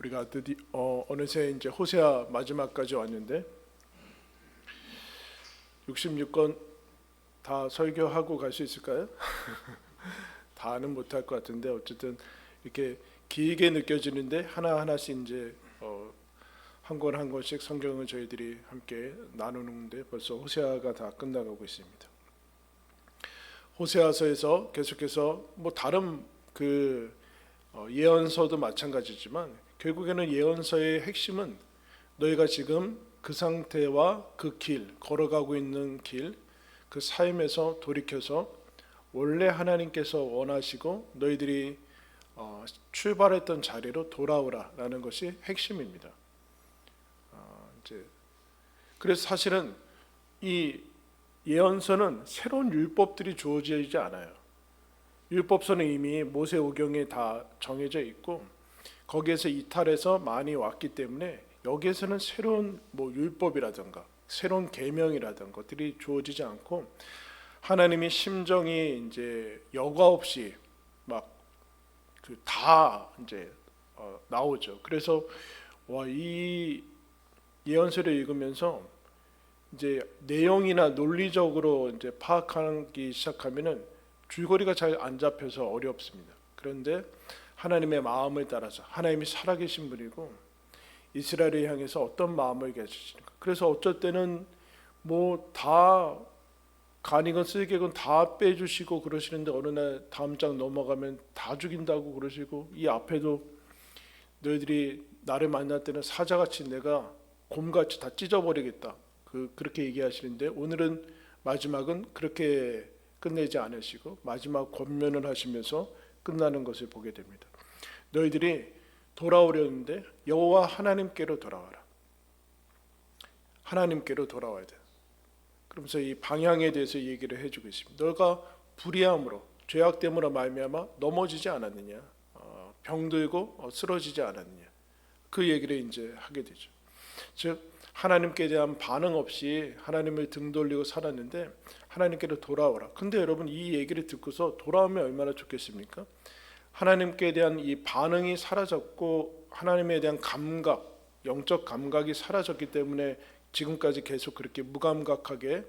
우리가 어느새 이제 호세아 마지막까지 왔는데 66권 다 설교하고 갈 수 있을까요? 다는 못할 것 같은데 어쨌든 이렇게 길게 느껴지는데 하나하나씩 이제 한 권 한 권씩 성경을 저희들이 함께 나누는데 벌써 호세아가 다 끝나가고 있습니다. 호세아서에서 계속해서 뭐 다른 예언서도 마찬가지지만 결국에는 예언서의 핵심은 너희가 지금 그 상태와 그 길, 걸어가고 있는 길, 그 삶에서 돌이켜서 원래 하나님께서 원하시고 너희들이 출발했던 자리로 돌아오라라는 것이 핵심입니다. 그래서 사실은 이 예언서는 새로운 율법들이 주어지지 않아요. 율법서는 이미 모세오경에 다 정해져 있고 거기에서 이탈해서 많이 왔기 때문에 여기에서는 새로운 율법이라든가 새로운 계명이라든가 것들이 주어지지 않고 하나님이 심정이 이제 여과 없이 막 다 이제 나오죠. 그래서 이 예언서를 읽으면서 이제 내용이나 논리적으로 이제 파악하기 시작하면은 줄거리가 잘 안 잡혀서 어렵습니다. 그런데 하나님의 마음을 따라서 하나님이 살아계신 분이고 이스라엘을 향해서 어떤 마음을 가지시는가. 그래서 어쩔 때는 다 간이건 쓸개건 다 빼주시고 그러시는데 어느 날 다음 장 넘어가면 다 죽인다고 그러시고 이 앞에도 너희들이 나를 만날 때는 사자같이 내가 곰같이 다 찢어버리겠다. 그렇게 얘기하시는데 오늘은 마지막은 그렇게 끝내지 않으시고 마지막 권면을 하시면서 끝나는 것을 보게 됩니다. 너희들이 돌아오려는데 여호와 하나님께로 돌아와라. 하나님께로 돌아와야 돼. 그러면서 이 방향에 대해서 얘기를 해주고 있습니다. 너가 불의함으로 죄악됨으로 말미암아 넘어지지 않았느냐, 병들고 쓰러지지 않았느냐, 그 얘기를 이제 하게 되죠. 즉 하나님께 대한 반응 없이 하나님을 등 돌리고 살았는데 하나님께로 돌아오라. 근데 여러분 이 얘기를 듣고서 돌아오면 얼마나 좋겠습니까? 하나님께 대한 이 반응이 사라졌고 하나님에 대한 감각, 영적 감각이 사라졌기 때문에 지금까지 계속 그렇게 무감각하게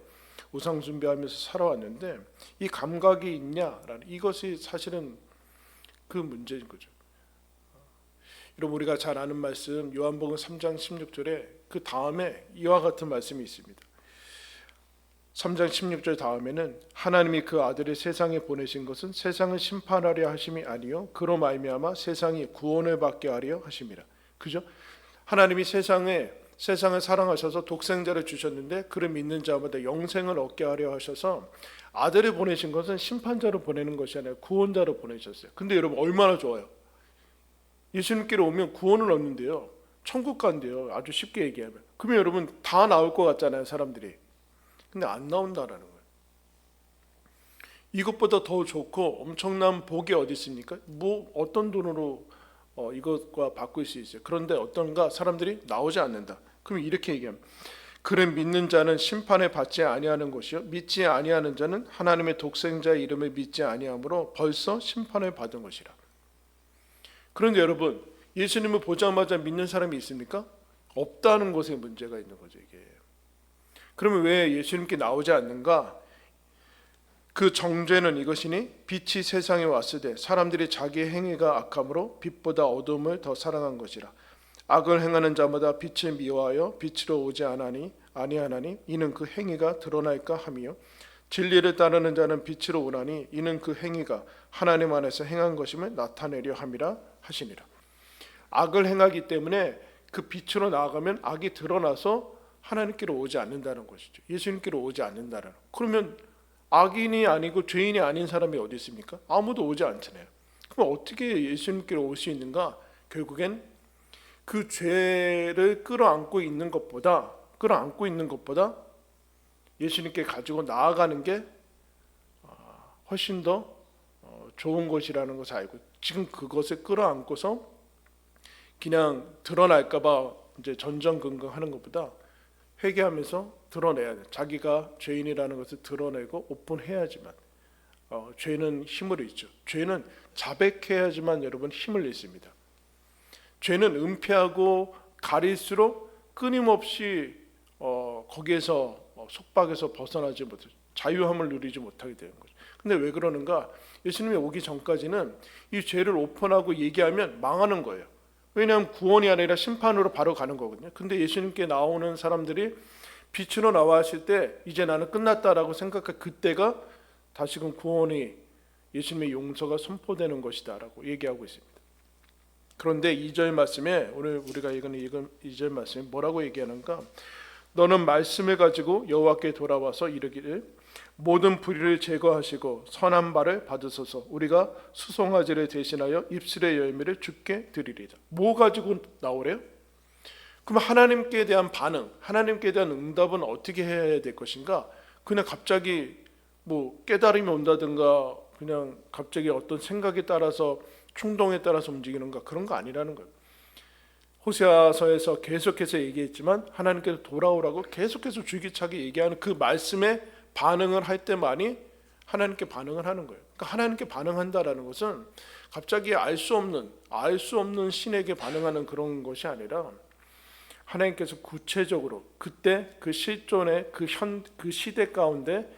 우상 숭배하면서 살아왔는데 이 감각이 있냐라는 이것이 사실은 그 문제인 거죠. 여러분 우리가 잘 아는 말씀 요한복음 3장 16절에 그 다음에 이와 같은 말씀이 있습니다. 3장 16절 다음에는 하나님이 그 아들을 세상에 보내신 것은 세상을 심판하려 하심이 아니요 그로 말미암아 세상이 구원을 받게 하려 하심이라. 그죠? 하나님이 세상을 사랑하셔서 독생자를 주셨는데 그를 믿는 자마다 영생을 얻게 하려 하셔서 아들을 보내신 것은 심판자로 보내는 것이 아니라 구원자로 보내셨어요. 근데 여러분 얼마나 좋아요. 예수님께로 오면 구원을 얻는데요. 천국 간대요. 아주 쉽게 얘기하면. 그러면 여러분 다 나올 것 같잖아요. 사람들이. 근데 안 나온다라는 거예요. 이것보다 더 좋고 엄청난 복이 어디 있습니까? 어떤 돈으로 이것과 바꿀 수 있어요. 그런데 어떤가 사람들이 나오지 않는다. 그럼 이렇게 얘기합니다. 그를 믿는 자는 심판에 받지 아니하는 것이요 믿지 아니하는 자는 하나님의 독생자의 이름을 믿지 아니하므로 벌써 심판을 받은 것이라. 그런데 여러분 예수님을 보자마자 믿는 사람이 있습니까? 없다는 것에 문제가 있는 거죠. 이게. 그러면 왜 예수님께 나오지 않는가? 그 정죄는 이것이니 빛이 세상에 왔을 때 사람들이 자기의 행위가 악함으로 빛보다 어둠을 더 사랑한 것이라. 악을 행하는 자마다 빛을 미워하여 빛으로 오지 아니하나니 이는 그 행위가 드러날까 함이요 진리를 따르는 자는 빛으로 오나니 이는 그 행위가 하나님 안에서 행한 것임을 나타내려 함이라 하시니라. 악을 행하기 때문에 그 빛으로 나아가면 악이 드러나서 하나님께로 오지 않는다는 것이죠. 예수님께로 오지 않는다는. 그러면 악인이 아니고 죄인이 아닌 사람이 어디 있습니까? 아무도 오지 않잖아요. 그럼 어떻게 예수님께로 올 수 있는가? 결국엔 그 죄를 끌어안고 있는 것보다 예수님께 가지고 나아가는 게 훨씬 더 좋은 것이라는 것을 알고 지금 그것을 끌어안고서 그냥 드러날까 봐 이제 전전긍긍하는 것보다 회개하면서 드러내야 돼. 자기가 죄인이라는 것을 드러내고 오픈해야지만 죄는 힘을 잃죠. 죄는 자백해야지만 여러분 힘을 잃습니다. 죄는 은폐하고 가릴수록 끊임없이 거기에서 속박에서 벗어나지 못해 자유함을 누리지 못하게 되는 거죠. 근데 왜 그러는가? 예수님이 오기 전까지는 이 죄를 오픈하고 얘기하면 망하는 거예요. 왜냐하면 구원이 아니라 심판으로 바로 가는 거거든요. 근데 예수님께 나오는 사람들이 빛으로 나왔을 때 이제 나는 끝났다라고 생각할 그때가 다시금 구원이 예수님의 용서가 선포되는 것이다라고 얘기하고 있습니다. 그런데 2절 말씀에 오늘 우리가 읽은 2절 말씀에 뭐라고 얘기하는가? 너는 말씀을 가지고 여호와께 돌아와서 이르기를 모든 불의를 제거하시고 선한 바를 받으소서. 우리가 수송아지를 대신하여 입술의 열매를 주께 드리리다. 뭐 가지고 나오래요? 그럼 하나님께 대한 반응, 하나님께 대한 응답은 어떻게 해야 될 것인가? 그냥 갑자기 뭐 깨달음이 온다든가 그냥 갑자기 어떤 생각에 따라서 충동에 따라서 움직이는가, 그런 거 아니라는 거예요. 호세아서에서 계속해서 얘기했지만 하나님께서 돌아오라고 계속해서 줄기차게 얘기하는 그 말씀에 반응을 할 때만이 하나님께 반응을 하는 거예요. 그러니까 하나님께 반응한다라는 것은 갑자기 알 수 없는 신에게 반응하는 그런 것이 아니라 하나님께서 구체적으로 그때 그 실존의 그 시대 가운데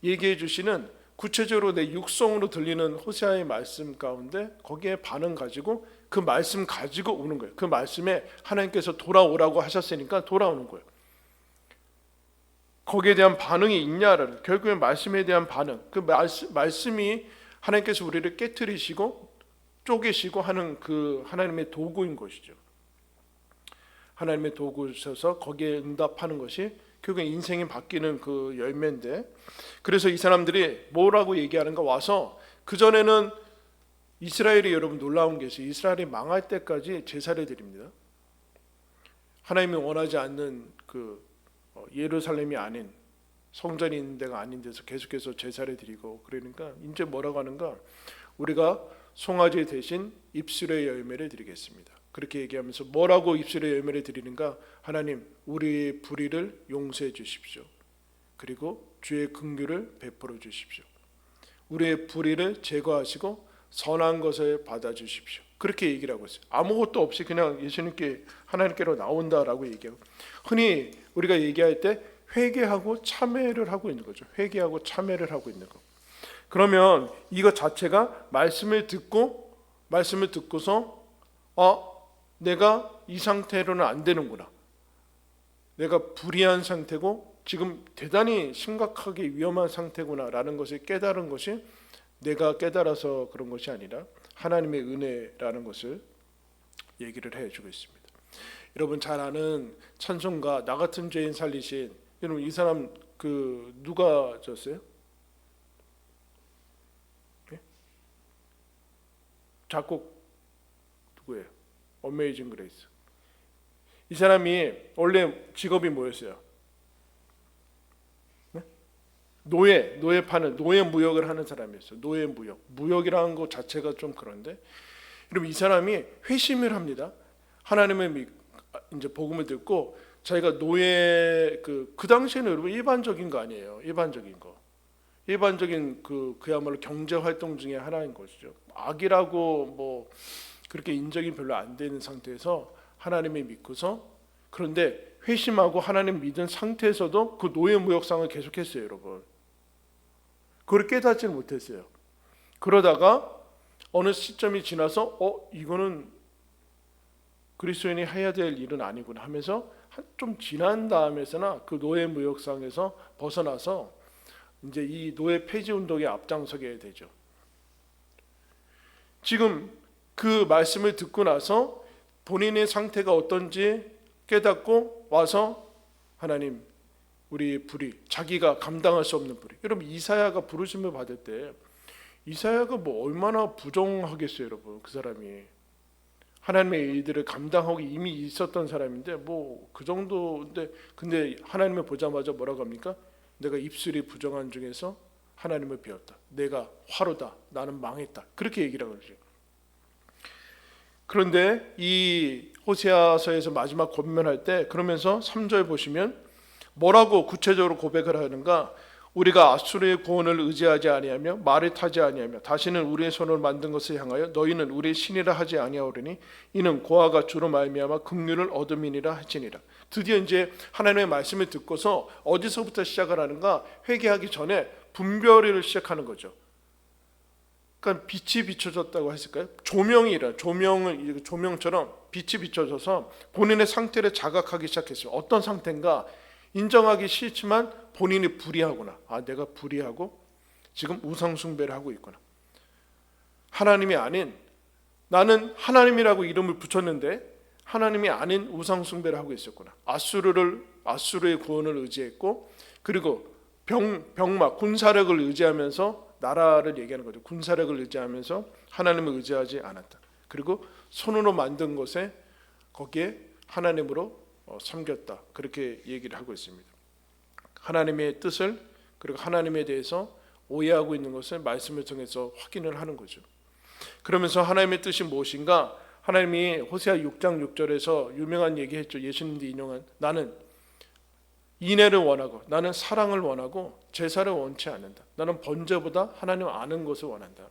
얘기해 주시는 구체적으로 내 육성으로 들리는 호세아의 말씀 가운데 거기에 반응 가지고 그 말씀 가지고 오는 거예요. 그 말씀에 하나님께서 돌아오라고 하셨으니까 돌아오는 거예요. 거기에 대한 반응이 있냐를, 결국엔 말씀에 대한 반응, 그 말씀이 하나님께서 우리를 깨트리시고 쪼개시고 하는 그 하나님의 도구인 것이죠. 하나님의 도구셔서 거기에 응답하는 것이 결국엔 인생이 바뀌는 그 열매인데, 그래서 이 사람들이 뭐라고 얘기하는가? 와서 그전에는 이스라엘이, 여러분 놀라운 것이 이스라엘이 망할 때까지 제사를 드립니다. 하나님이 원하지 않는 그 예루살렘이 아닌, 성전이 있는 데가 아닌 데서 계속해서 제사를 드리고, 그러니까 이제 뭐라고 하는가? 우리가 송아지 대신 입술의 열매를 드리겠습니다. 그렇게 얘기하면서 뭐라고 입술의 열매를 드리는가? 하나님, 우리의 불의를 용서해 주십시오. 그리고 주의 긍휼을 베풀어 주십시오. 우리의 불의를 제거하시고 선한 것을 받아 주십시오. 그렇게 얘기를 하고 있어요. 아무것도 없이 그냥 예수님께, 하나님께로 나온다라고 얘기하고, 흔히 우리가 얘기할 때 회개하고 참회를 하고 있는 거죠. 회개하고 참회를 하고 있는 거. 그러면 이것 자체가 말씀을 듣고서 내가 이 상태로는 안 되는구나, 내가 불의한 상태고 지금 대단히 심각하게 위험한 상태구나 라는 것을 깨달은 것이 내가 깨달아서 그런 것이 아니라 하나님의 은혜라는 것을 얘기를 해주고 있습니다. 여러분 잘 아는 찬송가 나 같은 죄인 살리신, 여러분 이 사람 그 누가 졌어요? 네? 작곡 누구예요? 어메이징 그레이스. 이 사람이 원래 직업이 뭐였어요? 네? 노예 파는, 노예 무역을 하는 사람이었어요. 노예 무역이라는 것 자체가 좀 그런데, 여러분 이 사람이 회심을 합니다. 하나님의 이제 복음을 듣고 자기가 노예 그 당시에는 여러분 일반적인 거 아니에요. 일반적인 그야말로 경제 활동 중에 하나인 것이죠. 악이라고 뭐 그렇게 인정이 별로 안 되는 상태에서 하나님을 믿고서, 그런데 회심하고 하나님 믿은 상태에서도 그 노예 무역상을 계속했어요. 여러분 그걸 깨닫지 못했어요. 그러다가 어느 시점이 지나서 이거는 그리스도인이 해야 될 일은 아니구나 하면서 좀 지난 다음에서나 그 노예 무역상에서 벗어나서 이제 이 노예 폐지 운동에 앞장서게 되죠. 지금 그 말씀을 듣고 나서 본인의 상태가 어떤지 깨닫고 와서 하나님, 우리 불의, 자기가 감당할 수 없는 불의. 여러분 이사야가 부르심을 받을 때 이사야가 뭐 얼마나 부정하겠어요, 여러분. 그 사람이 하나님의 일들을 감당하고 이미 있었던 사람인데 뭐 그 정도인데, 근데 하나님을 보자마자 뭐라고 합니까? 내가 입술이 부정한 중에서 하나님을 배웠다. 내가 화로다. 나는 망했다. 그렇게 얘기를 하죠. 그런데 이 호세아서에서 마지막 권면할 때 그러면서 3절 보시면 뭐라고 구체적으로 고백을 하는가? 우리가 아수르의 구원을 의지하지 아니하며 말에 타지 아니하며 다시는 우리의 손을 만든 것을 향하여 너희는 우리의 신이라 하지 아니하오리니 이는 고아가 주로 말미암아 긍휼을 얻음이니라 하시니라. 드디어 이제 하나님의 말씀을 듣고서 어디서부터 시작을 하는가? 회개하기 전에 분별을 시작하는 거죠. 그러니까 빛이 비춰졌다고 했을까요? 조명처럼 빛이 비춰져서 본인의 상태를 자각하기 시작했어요. 어떤 상태인가? 인정하기 싫지만 본인이 불의하구나. 내가 불의하고 지금 우상 숭배를 하고 있구나. 하나님이 아닌, 나는 하나님이라고 이름을 붙였는데 하나님이 아닌 우상 숭배를 하고 있었구나. 아수르의 구원을 의지했고, 그리고 병막 군사력을 의지하면서 나라를 얘기하는 거죠. 군사력을 의지하면서 하나님을 의지하지 않았다. 그리고 손으로 만든 것에 거기에 하나님으로 섬겼다. 그렇게 얘기를 하고 있습니다. 하나님의 뜻을, 그리고 하나님에 대해서 오해하고 있는 것을 말씀을 통해서 확인을 하는 거죠. 그러면서 하나님의 뜻이 무엇인가? 하나님이 호세아 6장 6절에서 유명한 얘기했죠. 예수님도 인용한, 나는 인애를 원하고 나는 사랑을 원하고 제사를 원치 않는다. 나는 번제보다 하나님을 아는 것을 원한다.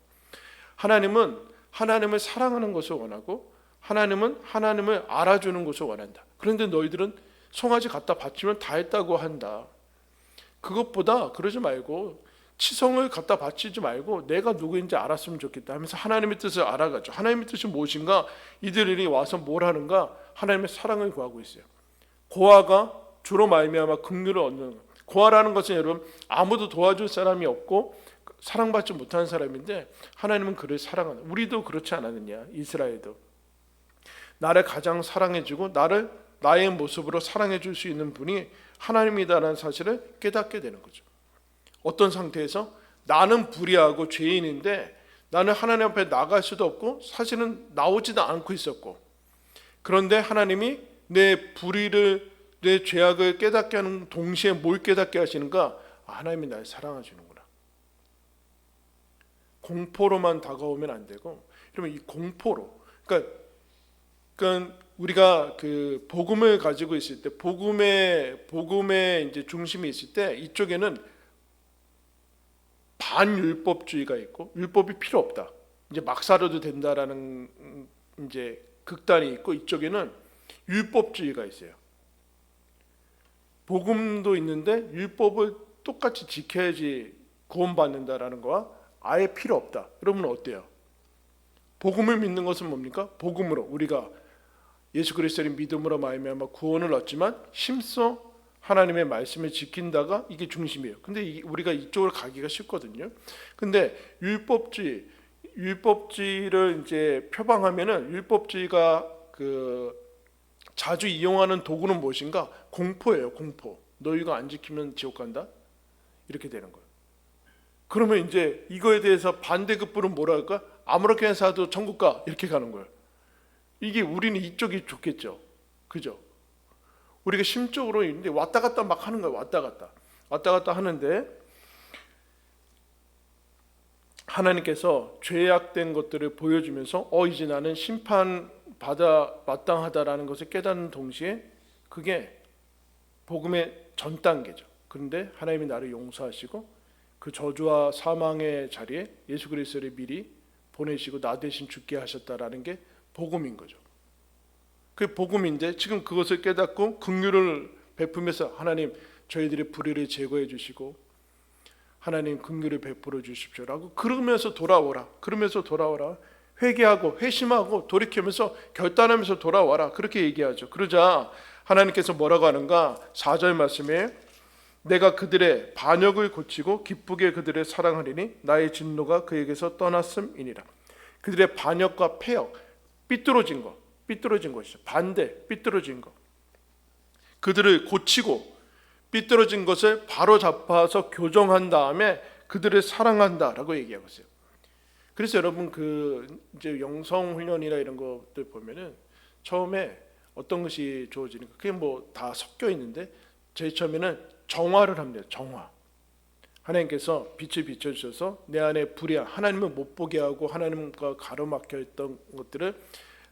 하나님은 하나님을 사랑하는 것을 원하고 하나님은 하나님을 알아주는 것을 원한다. 그런데 너희들은 송아지 갖다 바치면 다 했다고 한다. 그것보다 그러지 말고 치성을 갖다 바치지 말고 내가 누구인지 알았으면 좋겠다 하면서 하나님의 뜻을 알아가죠. 하나님의 뜻이 무엇인가? 이들이 와서 뭘 하는가? 하나님의 사랑을 구하고 있어요. 고아가 주로 말미암아 긍휼을 얻는, 고아라는 것은 여러분 아무도 도와줄 사람이 없고 사랑받지 못하는 사람인데 하나님은 그를 사랑하는, 우리도 그렇지 않았느냐? 이스라엘도 나를 가장 사랑해주고 나를 나의 모습으로 사랑해줄 수 있는 분이 하나님이다라는 사실을 깨닫게 되는 거죠. 어떤 상태에서 나는 불의하고 죄인인데 나는 하나님 앞에 나갈 수도 없고 사실은 나오지도 않고 있었고, 그런데 하나님이 내 불의를, 내 죄악을 깨닫게 하는 동시에 뭘 깨닫게 하시는가? 하나님이 날 사랑하시는구나. 공포로만 다가오면 안 되고, 그러면 이 공포로, 그러니까 우리가 그 복음을 가지고 있을 때, 복음의 이제 중심이 있을 때 이쪽에는 반율법주의가 있고 율법이 필요 없다, 이제 막 살아도 된다라는 이제 극단이 있고, 이쪽에는 율법주의가 있어요. 복음도 있는데 율법을 똑같이 지켜야지 구원받는다라는 거와 아예 필요 없다. 그러면 어때요? 복음을 믿는 것은 뭡니까? 복음으로 우리가 예수 그리스도의 믿음으로 말미암아 구원을 얻지만 힘써 하나님의 말씀을 지킨다가 이게 중심이에요. 근데 우리가 이쪽으로 가기가 쉽거든요. 근데 율법주의를 이제 표방하면은 율법주의가 자주 이용하는 도구는 무엇인가? 공포예요. 공포. 너 이거 안 지키면 지옥 간다? 이렇게 되는 거예요. 그러면 이제 이거에 대해서 반대급부는 뭐라 할까? 아무렇게나 살아도 천국 가, 이렇게 가는 거예요. 이게 우리는 이쪽이 좋겠죠. 그죠? 우리가 심적으로 있는데 왔다 갔다 막 하는 거예요. 왔다 갔다 하는데 하나님께서 죄악된 것들을 보여주면서 이제 나는 심판 받아 마땅하다라는 것을 깨닫는 동시에 그게 복음의 전 단계죠. 그런데 하나님이 나를 용서하시고 그 저주와 사망의 자리에 예수 그리스도를 미리 보내시고 나 대신 죽게 하셨다라는 게 복음인 거죠. 그 복음인데 지금 그것을 깨닫고 긍휼을 베푸면서 하나님 저희들의 불의를 제거해 주시고 하나님 긍휼을 베풀어 주십시오라고 그러면서 돌아오라. 회개하고 회심하고 돌이키면서 결단하면서 돌아와라. 그렇게 얘기하죠. 그러자 하나님께서 뭐라고 하는가? 4절 말씀에 내가 그들의 반역을 고치고 기쁘게 그들을 사랑하리니 나의 진노가 그에게서 떠났음이니라. 그들의 반역과 패역, 삐뚤어진 것이죠. 반대, 삐뚤어진 것. 그들을 고치고 삐뚤어진 것을 바로 잡아서 교정한 다음에 그들을 사랑한다라고 얘기하고 있어요. 그래서 여러분 이제 영성 훈련이나 이런 것들 보면은 처음에 어떤 것이 주어지는가? 그게 뭐 다 섞여 있는데 제일 처음에는 정화를 합니다. 정화. 하나님께서 빛을 비춰주셔서 내 안에 불의한, 하나님을 못 보게 하고 하나님과 가로막혀 있던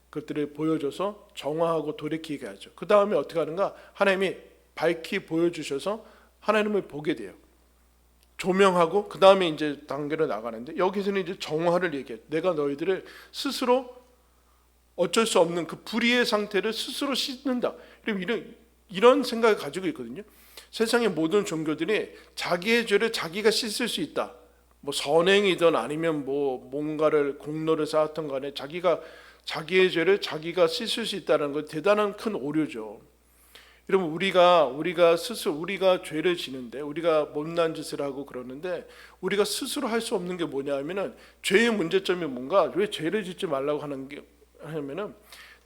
그것들을 보여줘서 정화하고 돌이키게 하죠. 그 다음에 어떻게 하는가? 하나님이 밝히 보여주셔서 하나님을 보게 돼요. 조명하고 그 다음에 이제 단계로 나가는데, 여기서는 이제 정화를 얘기해. 내가 너희들을 스스로 어쩔 수 없는 그 불의의 상태를 스스로 씻는다. 이런 생각을 가지고 있거든요. 세상의 모든 종교들이 자기의 죄를 자기가 씻을 수 있다. 뭐 선행이든 아니면 뭐 뭔가를 공로를 쌓았던 간에 자기의 죄를 자기가 씻을 수 있다는 건 대단한 큰 오류죠. 여러분, 우리가 스스로 우리가 죄를 지는데, 우리가 못난 짓을 하고 그러는데, 우리가 스스로 할 수 없는 게 뭐냐 하면은, 죄의 문제점이 뭔가, 왜 죄를 짓지 말라고 하면은,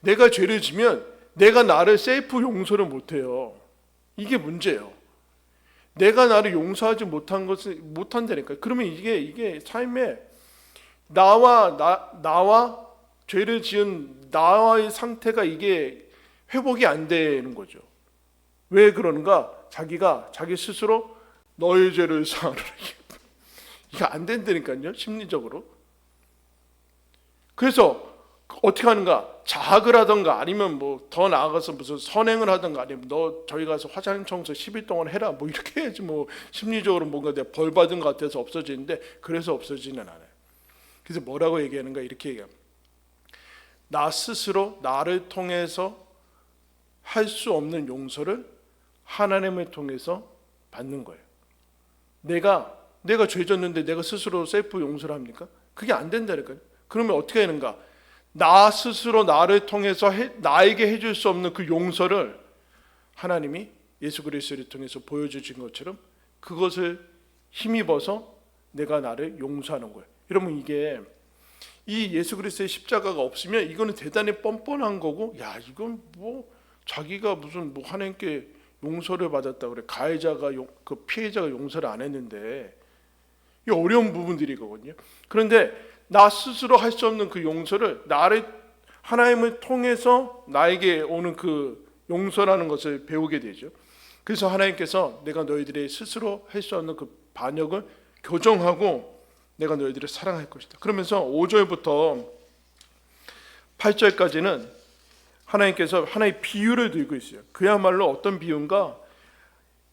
내가 죄를 지면 내가 나를 셀프 용서를 못해요. 이게 문제예요. 내가 나를 용서하지 못한 것을 못한다니까. 그러면 이게 삶에 나와 죄를 지은 나와의 상태가 이게 회복이 안 되는 거죠. 왜 그러는가? 자기가 자기 스스로 너의 죄를 사하라. 이게 안 된다니까요, 심리적으로. 그래서 어떻게 하는가? 자학을 하던가, 아니면 뭐 더 나아가서 무슨 선행을 하던가, 아니면 너 저희 가서 화장 청소 10일 동안 해라, 뭐 이렇게 해야지 뭐 심리적으로 뭔가 내가 벌 받은 것 같아서 없어지는데, 그래서 없어지는 않아요. 그래서 뭐라고 얘기하는가? 이렇게 얘기합니다. 나 스스로 나를 통해서 할 수 없는 용서를 하나님을 통해서 받는 거예요. 내가 죄 졌는데 내가 스스로 셀프 용서를 합니까? 그게 안 된다니까요. 그러면 어떻게 하는가? 나 스스로 나를 통해서 나에게 해줄 수 없는 그 용서를 하나님이 예수 그리스도를 통해서 보여주신 것처럼 그것을 힘입어서 내가 나를 용서하는 거예요. 여러분, 이게 이 예수 그리스도의 십자가가 없으면 이거는 대단히 뻔뻔한 거고, 야, 이건 뭐 자기가 무슨 뭐 하나님께 용서를 받았다 그래, 가해자가 그 피해자가 용서를 안 했는데, 이 어려운 부분들이거든요. 그런데 나 스스로 할 수 없는 그 용서를 하나님을 통해서 나에게 오는 그 용서라는 것을 배우게 되죠. 그래서 하나님께서 내가 너희들의 스스로 할 수 없는 그 반역을 교정하고 내가 너희들을 사랑할 것이다. 그러면서 5절부터 8절까지는 하나님께서 하나의 비유를 들고 있어요. 그야말로 어떤 비유인가?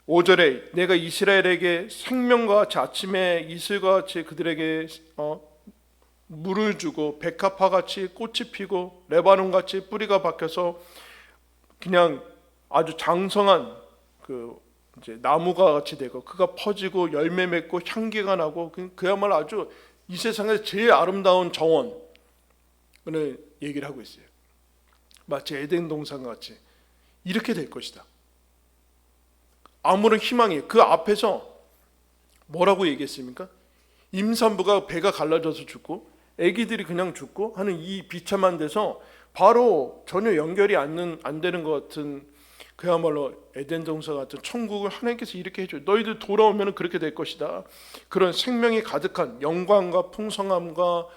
5절에 내가 이스라엘에게 생명과 같이 아침에 이슬과 같이 그들에게 물을 주고 백합화 같이 꽃이 피고 레바논 같이 뿌리가 박혀서 그냥 아주 장성한 그 이제 나무가 같이 되고 그가 퍼지고 열매 맺고 향기가 나고 그야말로 아주 이 세상에서 제일 아름다운 정원을 얘기를 하고 있어요. 마치 에덴 동산 같이 이렇게 될 것이다. 아무런 희망이, 그 앞에서 뭐라고 얘기했습니까? 임산부가 배가 갈라져서 죽고 아기들이 그냥 죽고 하는 이 비참한 데서 바로 전혀 연결이 안 되는 것 같은, 그야말로 에덴 동산 같은 천국을 하나님께서 이렇게 해줘요. 너희들 돌아오면 그렇게 될 것이다. 그런 생명이 가득한 영광과 풍성함과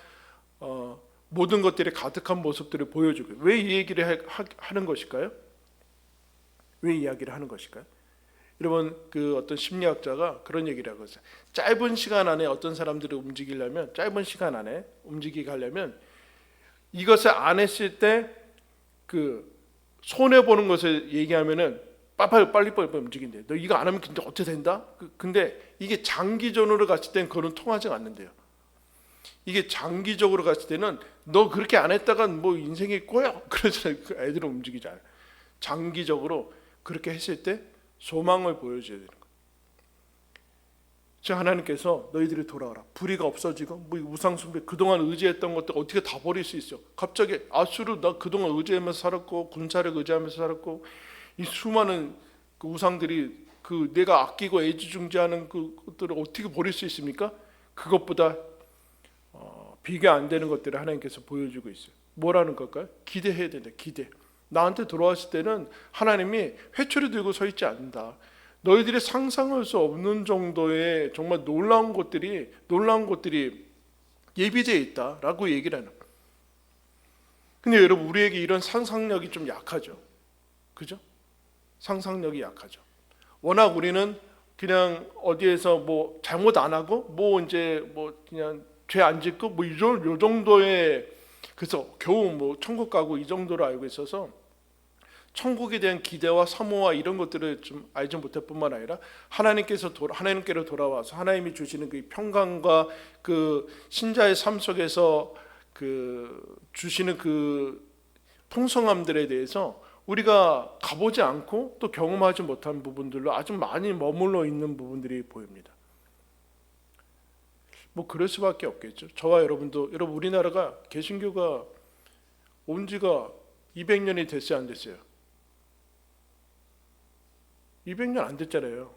모든 것들이 가득한 모습들을 보여주고. 왜 이 얘기를 하는 것일까요? 왜 이야기를 하는 것일까요? 여러분, 그 어떤 심리학자가 그런 얘기를 하고 있어요. 짧은 시간 안에 어떤 사람들을 짧은 시간 안에 움직이게 하려면 이것을 안 했을 때 그 손해 보는 것을 얘기하면은 빨리 움직인대. 너 이거 안 하면 근데 어떻게 된다? 근데 이게 장기전으로 갔을 땐 그건 통하지 않는데요. 이게 장기적으로 갔을 때는 너 그렇게 안 했다간 뭐 인생이 꼬여. 그래서 애들은 움직이지 않아요. 장기적으로 그렇게 했을 때 소망을 보여줘야 되는 거예요. 즉 하나님께서 너희들이 돌아와라. 불의가 없어지고 뭐 우상숭배 그동안 의지했던 것들 어떻게 다 버릴 수 있어. 갑자기 아수르 나 그동안 의지하면서 살았고 군사를 의지하면서 살았고 이 수많은 그 우상들이 그 내가 아끼고 애지중지하는 그것들을 어떻게 버릴 수 있습니까? 그것보다 비교 안 되는 것들을 하나님께서 보여주고 있어요. 뭐라는 걸까요? 기대해야 된다. 기대. 나한테 돌아왔을 때는 하나님이 회초리 들고 서 있지 않는다. 너희들이 상상할 수 없는 정도의 정말 놀라운 것들이 예비되어 있다라고 얘기를 하는 거예요. 근데 여러분, 우리에게 이런 상상력이 좀 약하죠. 그죠? 상상력이 약하죠. 워낙 우리는 그냥 어디에서 뭐 잘못 안 하고 뭐 이제 뭐 그냥 죄 안 짓고 뭐 이 정도의, 그래서 겨우 뭐 천국 가고 이 정도로 알고 있어서 천국에 대한 기대와 사모와 이런 것들을 좀 알지 못할 뿐만 아니라 하나님께로 돌아와서 하나님이 주시는 그 평강과 그 신자의 삶 속에서 그 주시는 그 풍성함들에 대해서 우리가 가보지 않고 또 경험하지 못한 부분들로 아주 많이 머물러 있는 부분들이 보입니다. 뭐 그럴 수밖에 없겠죠. 저와 여러분도, 여러분 우리나라가 개신교가 온 지가 200년이 됐어요, 안 됐어요? 200년 안 됐잖아요.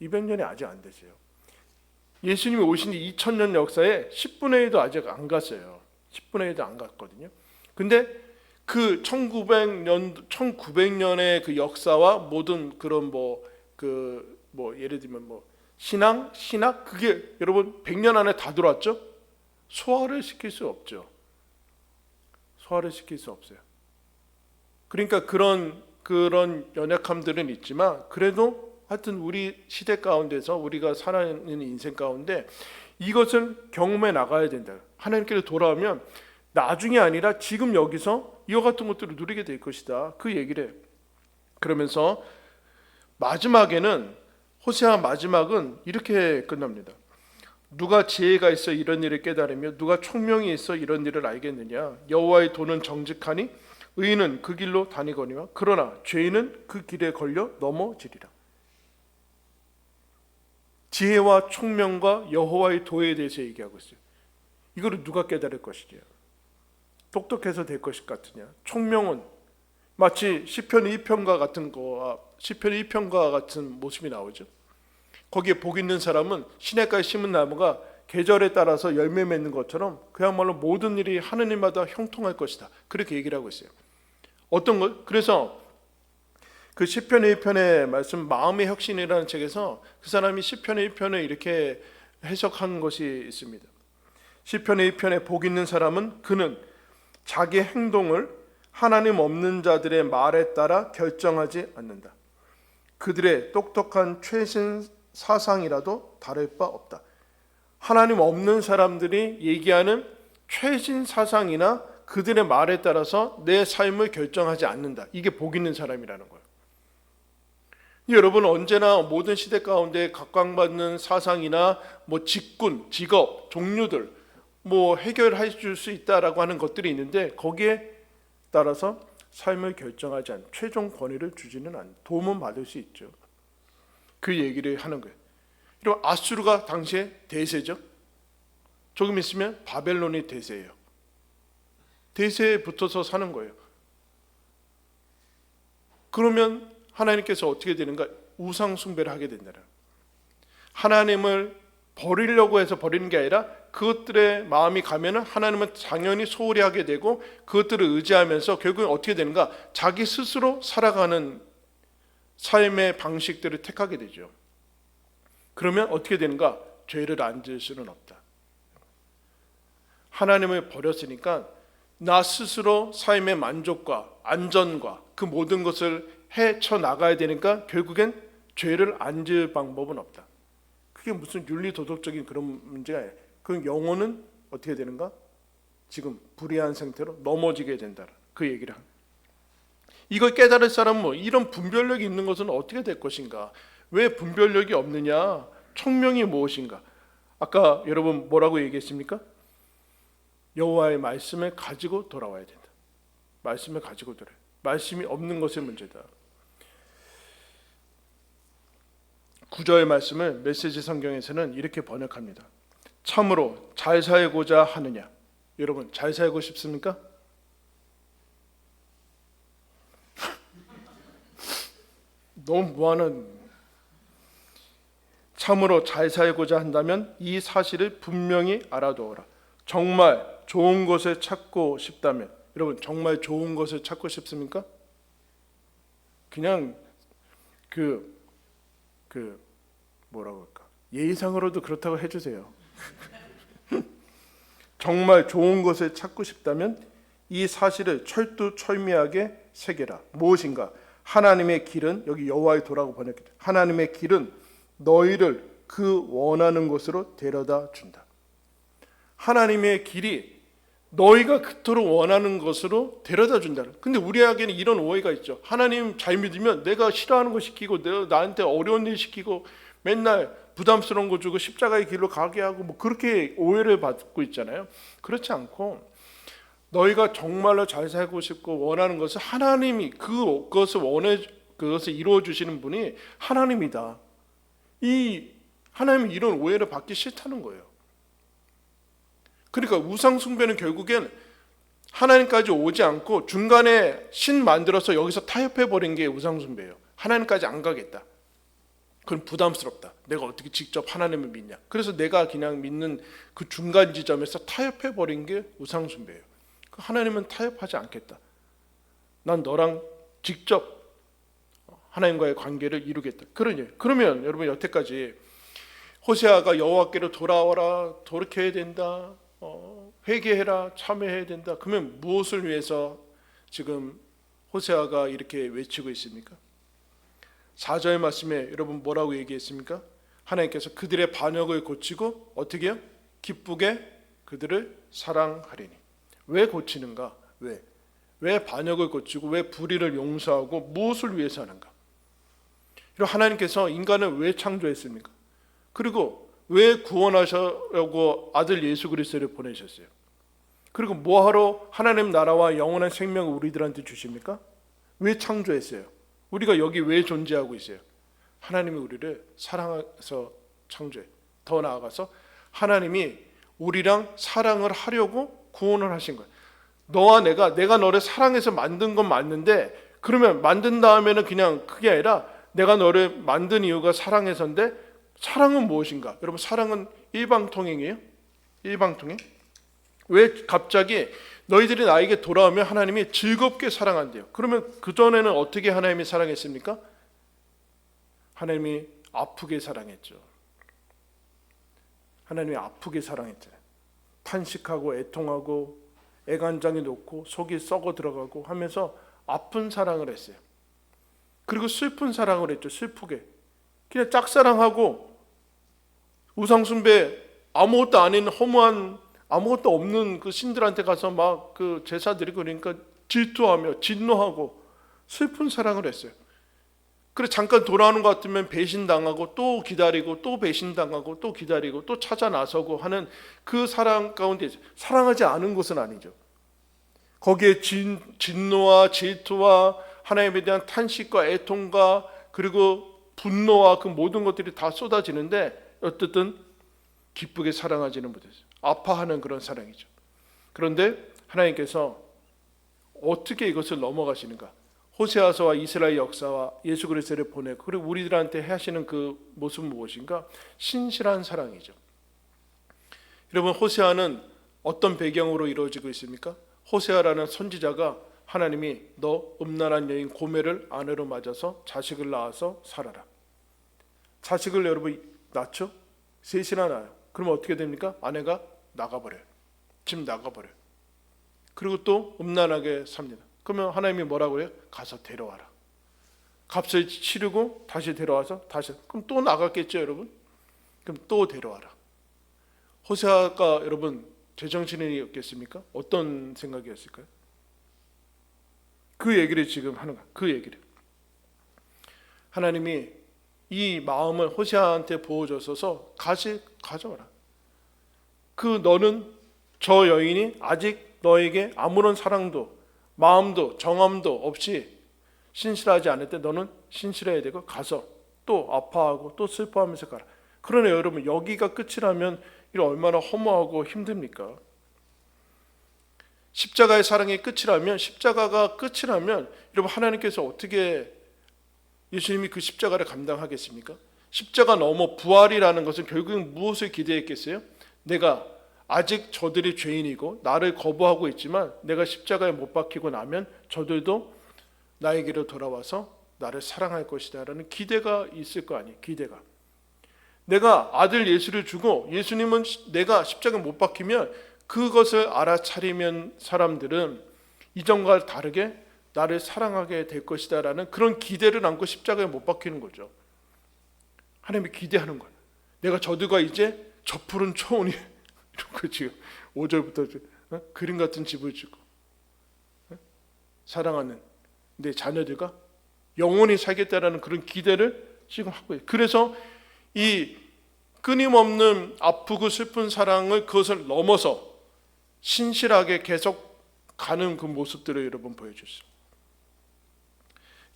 200년이 아직 안 됐어요. 예수님이 오신 지 2000년 역사에 10분의 1도 아직 안 갔어요. 10분의 1도 안 갔거든요. 근데 그 1900년의 그 역사와 모든 그런 예를 들면 신학 그게 여러분 100년 안에 다 들어왔죠? 소화를 시킬 수 없죠. 소화를 시킬 수 없어요. 그러니까 그런 연약함들은 있지만 그래도 하여튼 우리 시대 가운데서 우리가 살아가는 인생 가운데 이것을 경험해 나가야 된다. 하나님께로 돌아오면 나중이 아니라 지금 여기서 이와 같은 것들을 누리게 될 것이다. 그 얘기를 해요. 그러면서 마지막에는 호세아 마지막은 이렇게 끝납니다. 누가 지혜가 있어 이런 일을 깨달으며 누가 총명이 있어 이런 일을 알겠느냐. 여호와의 도는 정직하니 의인은 그 길로 다니거니와 그러나 죄인은 그 길에 걸려 넘어지리라. 지혜와 총명과 여호와의 도에 대해서 얘기하고 있어요. 이거를 누가 깨달을 것이냐. 똑똑해서 될 것 같으냐. 총명은 마치 시편 2편과 같은 모습이 나오죠. 거기에 복 있는 사람은 시냇가에 심은 나무가 계절에 따라서 열매 맺는 것처럼 그야말로 모든 일이 하느님마다 형통할 것이다. 그렇게 얘기를 하고 있어요. 어떤 것? 그래서 그 시편 1편의 말씀 마음의 혁신이라는 책에서 그 사람이 시편 1편을 이렇게 해석한 것이 있습니다. 시편 1편에 복 있는 사람은 그는 자기 행동을 하나님 없는 자들의 말에 따라 결정하지 않는다. 그들의 똑똑한 최신 사상이라도 다를 바 없다. 하나님 없는 사람들이 얘기하는 최신 사상이나 그들의 말에 따라서 내 삶을 결정하지 않는다. 이게 복 있는 사람이라는 거예요. 여러분 언제나 모든 시대 가운데 각광받는 사상이나 직군, 직업, 종류들 해결해 줄 수 있다라고 하는 것들이 있는데 거기에 따라서 삶을 결정하지 않는 최종 권위를 주지는 않는 도움은 받을 수 있죠. 그 얘기를 하는 거예요. 그리고 아수르가 당시에 대세죠. 조금 있으면 바벨론이 대세예요. 대세에 붙어서 사는 거예요. 그러면 하나님께서 어떻게 되는가? 우상 숭배를 하게 된다는 거예요. 하나님을 버리려고 해서 버리는 게 아니라 그것들의 마음이 가면은 하나님은 당연히 소홀히 하게 되고 그것들을 의지하면서 결국은 어떻게 되는가? 자기 스스로 살아가는 삶의 방식들을 택하게 되죠. 그러면 어떻게 되는가? 죄를 안 지을 수는 없다. 하나님을 버렸으니까 나 스스로 삶의 만족과 안전과 그 모든 것을 헤쳐나가야 되니까 결국엔 죄를 안 지을 방법은 없다. 그게 무슨 윤리도덕적인 그런 문제가 아니에요. 그 영혼은 어떻게 되는가? 지금 불의한 상태로 넘어지게 된다. 그 얘기를 합니다. 이걸 깨달을 사람은 이런 분별력이 있는 것은 어떻게 될 것인가? 왜 분별력이 없느냐? 총명이 무엇인가? 아까 여러분 뭐라고 얘기했습니까? 여호와의 말씀을 가지고 돌아와야 된다. 말씀을 가지고 돌아야. 말씀이 없는 것의 문제다. 9절 말씀을 메시지 성경에서는 이렇게 번역합니다. 참으로 잘 살고자 하느냐? 여러분 잘 살고 싶습니까? 너무 무한한. 참으로 잘 살고자 한다면 이 사실을 분명히 알아두어라. 정말 좋은 것을 찾고 싶다면, 여러분 정말 좋은 것을 찾고 싶습니까? 그냥 뭐라고 할까? 예의상으로도 그렇다고 해주세요. 정말 좋은 것을 찾고 싶다면 이 사실을 철두철미하게 새겨라. 무엇인가? 하나님의 길은, 여기 여호와의 도라고 번역했죠. 하나님의 길은 너희를 그 원하는 곳으로 데려다 준다. 하나님의 길이 너희가 그토록 원하는 것으로 데려다 준다. 근데 우리에게는 이런 오해가 있죠. 하나님 잘 믿으면 내가 싫어하는 거 시키고 내가 나한테 어려운 일 시키고 맨날 부담스러운 거 주고 십자가의 길로 가게 하고 뭐 그렇게 오해를 받고 있잖아요. 그렇지 않고 너희가 정말로 잘 살고 싶고 원하는 것을 하나님이 그것을 이루어 주시는 분이 하나님이다. 이 하나님이 이런 오해를 받기 싫다는 거예요. 그러니까 우상 숭배는 결국엔 하나님까지 오지 않고 중간에 신 만들어서 여기서 타협해 버린 게 우상 숭배예요. 하나님까지 안 가겠다. 그건 부담스럽다. 내가 어떻게 직접 하나님을 믿냐. 그래서 내가 그냥 믿는 그 중간 지점에서 타협해 버린 게 우상 숭배예요. 하나님은 타협하지 않겠다. 난 너랑 직접 하나님과의 관계를 이루겠다. 그러면 여러분 여태까지 호세아가 여호와께로 돌아와라, 돌이켜야 된다, 회개해라, 참회해야 된다. 그러면 무엇을 위해서 지금 호세아가 이렇게 외치고 있습니까? 4절 말씀에 여러분 뭐라고 얘기했습니까? 하나님께서 그들의 반역을 고치고 어떻게 해요? 기쁘게 그들을 사랑하리니. 왜 고치는가? 왜 반역을 고치고 왜 불의를 용서하고 무엇을 위해서 하는가? 하나님께서 인간을 왜 창조했습니까? 그리고 왜 구원하시려고 아들 예수 그리스도를 보내셨어요? 그리고 뭐하러 하나님 나라와 영원한 생명을 우리들한테 주십니까? 왜 창조했어요? 우리가 여기 왜 존재하고 있어요? 하나님이 우리를 사랑해서 창조해. 더 나아가서 하나님이 우리랑 사랑을 하려고 구원을 하신 거예요. 너와 내가 너를 사랑해서 만든 건 맞는데, 그러면 만든 다음에는 그냥 그게 아니라 내가 너를 만든 이유가 사랑해서인데, 사랑은 무엇인가? 여러분, 사랑은 일방통행이에요? 일방통행? 왜 갑자기 너희들이 나에게 돌아오면 하나님이 즐겁게 사랑한대요? 그러면 그전에는 어떻게 하나님이 사랑했습니까? 하나님이 아프게 사랑했죠. 하나님이 아프게 사랑했잖아요. 탄식하고 애통하고 애간장에 놓고 속이 썩어 들어가고 하면서 아픈 사랑을 했어요. 그리고 슬픈 사랑을 했죠. 슬프게. 그냥 짝사랑하고 우상숭배, 아무것도 아닌 허무한 아무것도 없는 그 신들한테 가서 막 그 제사 드리고 그러니까 질투하며 진노하고 슬픈 사랑을 했어요. 그래 잠깐 돌아오는 것 같으면 배신당하고 또 기다리고 또 배신당하고 또 기다리고 또 찾아 나서고 하는 그 사랑 가운데 사랑하지 않은 것은 아니죠. 거기에 진노와 질투와 하나님에 대한 탄식과 애통과 그리고 분노와 그 모든 것들이 다 쏟아지는데 어쨌든 기쁘게 사랑하지는 못했어요. 아파하는 그런 사랑이죠. 그런데 하나님께서 어떻게 이것을 넘어가시는가? 호세아서와 이스라엘 역사와 예수 그리스도를 보내고 그리고 우리들한테 하시는 그 모습은 무엇인가? 신실한 사랑이죠. 여러분, 호세아는 어떤 배경으로 이루어지고 있습니까? 호세아라는 선지자가 하나님이 너 음란한 여인 고멜을 아내로 맞아서 자식을 낳아서 살아라. 자식을 여러분 낳죠? 셋이나 낳아요. 그러면 어떻게 됩니까? 아내가 나가버려요. 집 나가버려요. 그리고 또 음란하게 삽니다. 그러면 하나님이 뭐라고 해요? 가서 데려와라. 값을 치르고 다시 데려와서 다시. 그럼 또 나갔겠죠, 여러분? 그럼 또 데려와라. 호세아가 여러분 제정신이었겠습니까? 어떤 생각이었을까요? 그 얘기를 지금 하는 거야. 그 얘기를. 하나님이 이 마음을 호세아한테 보여줘서 가져와라. 그 너는 저 여인이 아직 너에게 아무런 사랑도 마음도 정함도 없이 신실하지 않을 때 너는 신실해야 되고 가서 또 아파하고 또 슬퍼하면서 가라. 그러네 여러분, 여기가 끝이라면 이런 얼마나 허무하고 힘듭니까? 십자가의 사랑이 끝이라면, 십자가가 끝이라면 여러분, 하나님께서 어떻게 예수님이 그 십자가를 감당하겠습니까? 십자가 넘어 부활이라는 것은 결국은 무엇을 기대했겠어요? 내가 아직 저들이 죄인이고 나를 거부하고 있지만 내가 십자가에 못 박히고 나면 저들도 나에게로 돌아와서 나를 사랑할 것이다 라는 기대가 있을 거 아니에요. 기대가. 내가 아들 예수를 주고 예수님은 내가 십자가에 못 박히면 그것을 알아차리면 사람들은 이전과 다르게 나를 사랑하게 될 것이다 라는 그런 기대를 안고 십자가에 못 박히는 거죠. 하나님이 기대하는 거예요. 내가 저들과 이제 저 푸른 초원이 이런 거 지금 5절부터 그림 같은 집을 주고 사랑하는 내 자녀들과 영원히 살겠다라는 그런 기대를 지금 하고 있어요. 그래서 이 끊임없는 아프고 슬픈 사랑을 그것을 넘어서 신실하게 계속 가는 그 모습들을 여러분 보여줬어요.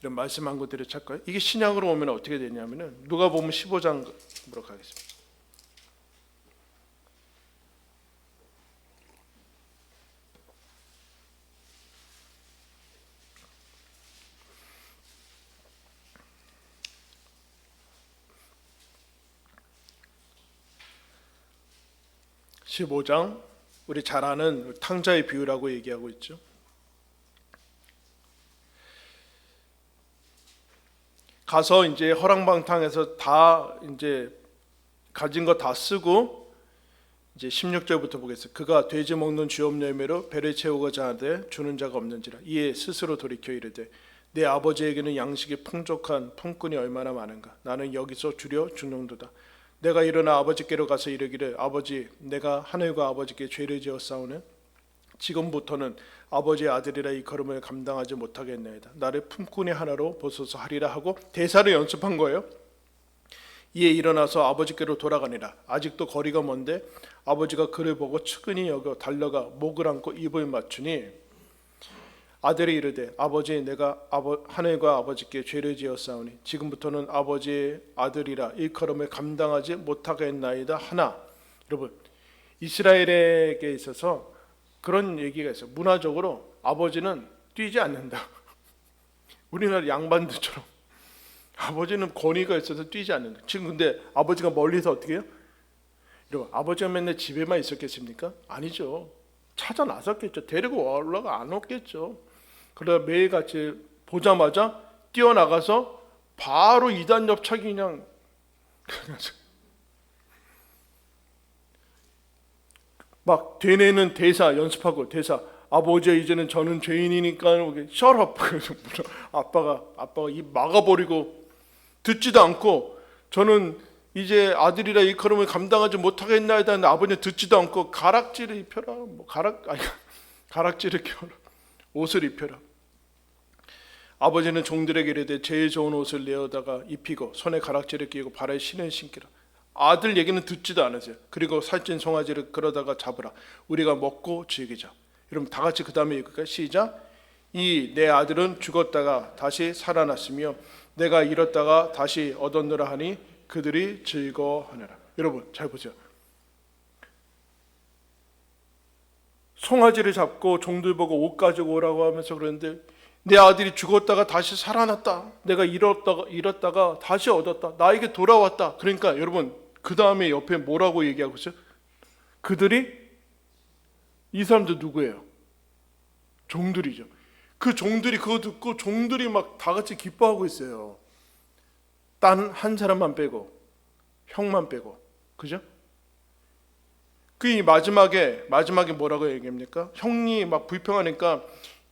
이런 말씀한 것들을 찾고요. 이게 신약으로 오면 어떻게 되냐면은 누가복음 15장으로 가겠습니다. (15장) 우리 잘 아는 탕자의 비유라고 얘기하고 있죠. 가서 이제 허랑방탕해서 다 이제 가진 거 다 쓰고 이제 16절부터 보겠습니다. 그가 돼지 먹는 쥐업 열매로 배를 채우고자 하되 주는 자가 없는지라 이에 스스로 돌이켜 이르되 내 아버지에게는 양식이 풍족한 품꾼이 얼마나 많은가. 나는 여기서 주려 죽는도다. 내가 일어나 아버지께로 가서 이르기를 아버지 내가 하늘과 아버지께 죄를 지었사오니 지금부터는 아버지의 아들이라 이 걸음을 감당하지 못하겠나이다. 나를 품꾼의 하나로 보소서 하리라 하고 대사를 연습한 거예요. 이에 일어나서 아버지께로 돌아가니라. 아직도 거리가 먼데 아버지가 그를 보고 측은히 여겨 달려가 목을 안고 입을 맞추니 아들이 이르되 아버지 내가 하늘과 아버지께 죄를 지었사오니 지금부터는 아버지의 아들이라 일컬음을 감당하지 못하겠나이다 하나. 여러분 이스라엘에게 있어서 그런 얘기가 있어요. 문화적으로 아버지는 뛰지 않는다. 우리나라 양반들처럼 아버지는 권위가 있어서 뛰지 않는다. 지금 근데 아버지가 멀리서 어떻게 해요? 여러분 아버지가 맨날 집에만 있었겠습니까? 아니죠. 찾아 나섰겠죠. 데리고 올라가 안 왔겠죠. 그러다 매일같이 보자마자 뛰어나가서 바로 이단 옆차기 그냥 막 되뇌는 대사 연습하고 대사 아버지 이제는 저는 죄인이니까 shut up. 아빠가 입 막아버리고 듣지도 않고 저는 이제 아들이라 이 걸음을 감당하지 못하겠나이다 하는데 아버지는 듣지도 않고 가락지를 입혀라. 가락지를 껴라. 옷을 입혀라. 아버지는 종들에게 이르되 제일 좋은 옷을 내어다가 입히고 손에 가락지를 끼고 발에 신을 신기라. 아들 얘기는 듣지도 않으세요. 그리고 살찐 송아지를 끌어다가 잡으라. 우리가 먹고 즐기자. 여러분 다 같이 그 다음에 읽을까요? 시작. 이 내 아들은 죽었다가 다시 살아났으며 내가 잃었다가 다시 얻었노라 하니 그들이 즐거워하느라. 여러분 잘 보세요. 송아지를 잡고 종들 보고 옷 가지고 오라고 하면서 그러는데 내 아들이 죽었다가 다시 살아났다. 내가 잃었다가 다시 얻었다. 나에게 돌아왔다. 그러니까 여러분 그 다음에 옆에 뭐라고 얘기하고 있어요? 그들이 이 사람들 누구예요? 종들이죠. 그 종들이 그거 듣고 종들이 막 다 같이 기뻐하고 있어요. 단 한 사람만 빼고 형만 빼고 그죠? 그 마지막에 뭐라고 얘기합니까? 형이 막 불평하니까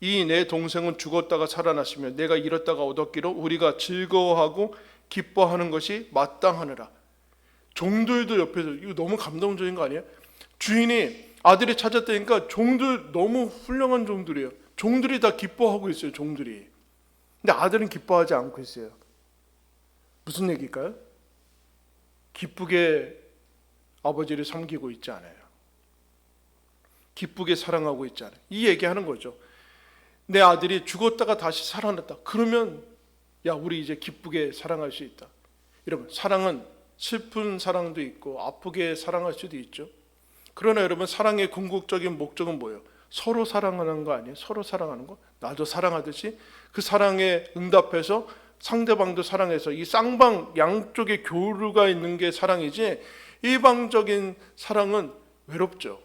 이 내 동생은 죽었다가 살아났으며 내가 잃었다가 얻었기로 우리가 즐거워하고 기뻐하는 것이 마땅하느라. 종들도 옆에서 이거 너무 감동적인 거 아니에요? 주인이 아들이 찾았다니까 종들 너무 훌륭한 종들이에요. 종들이 다 기뻐하고 있어요. 종들이. 근데 아들은 기뻐하지 않고 있어요. 무슨 얘기일까요? 기쁘게 아버지를 섬기고 있지 않아요. 기쁘게 사랑하고 있지 않아요. 이 얘기하는 거죠. 내 아들이 죽었다가 다시 살아났다. 그러면 야 우리 이제 기쁘게 사랑할 수 있다. 여러분 사랑은 슬픈 사랑도 있고 아프게 사랑할 수도 있죠. 그러나 여러분 사랑의 궁극적인 목적은 뭐예요? 서로 사랑하는 거 아니에요? 서로 사랑하는 거? 나도 사랑하듯이 그 사랑에 응답해서 상대방도 사랑해서 이 쌍방 양쪽에 교류가 있는 게 사랑이지 일방적인 사랑은 외롭죠.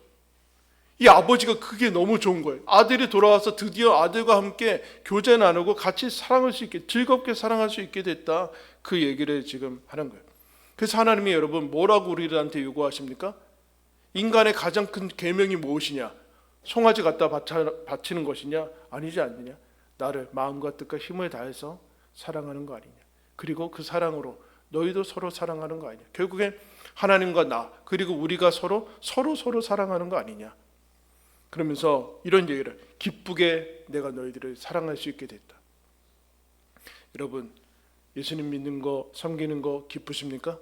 이 아버지가 그게 너무 좋은 거예요. 아들이 돌아와서 드디어 아들과 함께 교제 나누고 같이 사랑할 수 있게 즐겁게 사랑할 수 있게 됐다. 그 얘기를 지금 하는 거예요. 그래서 하나님이 여러분 뭐라고 우리들한테 요구하십니까? 인간의 가장 큰 계명이 무엇이냐? 송아지 갖다 바치는 것이냐? 아니지 않느냐? 나를 마음과 뜻과 힘을 다해서 사랑하는 거 아니냐? 그리고 그 사랑으로 너희도 서로 사랑하는 거 아니냐? 결국엔 하나님과 나 그리고 우리가 서로 사랑하는 거 아니냐? 그러면서 이런 얘기를, 기쁘게 내가 너희들을 사랑할 수 있게 됐다. 여러분, 예수님 믿는 거, 섬기는 거 기쁘십니까?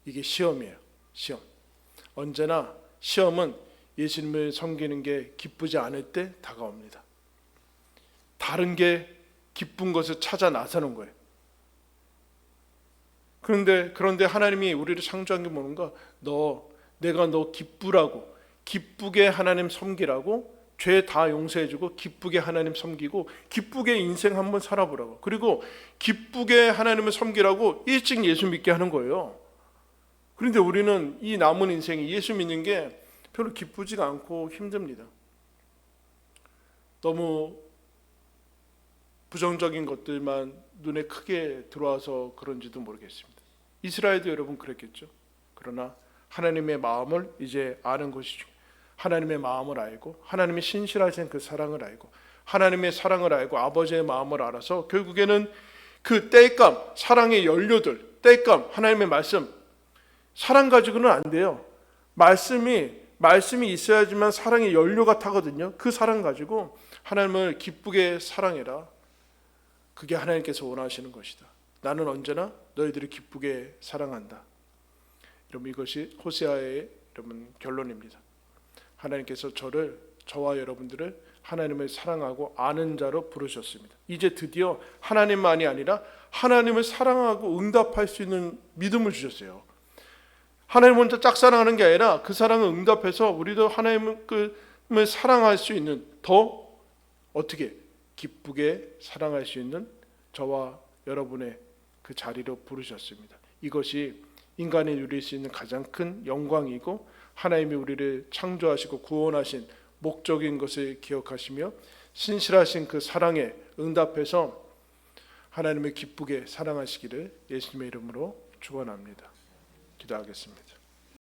이게 시험이에요. 시험. 언제나 시험은 예수님을 섬기는 게 기쁘지 않을 때 다가옵니다. 다른 게 기쁜 것을 찾아 나서는 거예요. 그런데 하나님이 우리를 창조한 게 뭔가, 내가 너 기쁘라고, 기쁘게 하나님 섬기라고, 죄 다 용서해주고 기쁘게 하나님 섬기고 기쁘게 인생 한번 살아보라고, 그리고 기쁘게 하나님을 섬기라고 일찍 예수 믿게 하는 거예요. 그런데 우리는 이 남은 인생이 예수 믿는 게 별로 기쁘지가 않고 힘듭니다. 너무 부정적인 것들만 눈에 크게 들어와서 그런지도 모르겠습니다. 이스라엘도 여러분 그랬겠죠. 그러나 하나님의 마음을 이제 아는 것이죠. 하나님의 마음을 알고, 하나님의 신실하신 그 사랑을 알고, 하나님의 사랑을 알고 아버지의 마음을 알아서 결국에는 그 땔감, 사랑의 연료들, 땔감, 하나님의 말씀, 사랑 가지고는 안 돼요. 말씀이 있어야지만 사랑의 연료가 타거든요. 그 사랑 가지고 하나님을 기쁘게 사랑해라. 그게 하나님께서 원하시는 것이다. 나는 언제나 너희들을 기쁘게 사랑한다. 여러분, 이것이 호세아의 여러분 결론입니다. 하나님께서 저와 여러분들을 하나님을 사랑하고 아는 자로 부르셨습니다. 이제 드디어 하나님만이 아니라 하나님을 사랑하고 응답할 수 있는 믿음을 주셨어요. 하나님 혼자 짝사랑하는 게 아니라 그 사랑을 응답해서 우리도 하나님을 사랑할 수 있는, 더 어떻게 기쁘게 사랑할 수 있는 저와 여러분의 그 자리로 부르셨습니다. 이것이 인간이 누릴 수 있는 가장 큰 영광이고, 하나님이 우리를 창조하시고 구원하신 목적인 것을 기억하시며 신실하신 그 사랑에 응답해서 하나님을 기쁘게 사랑하시기를 예수님의 이름으로 축원합니다. 기도하겠습니다.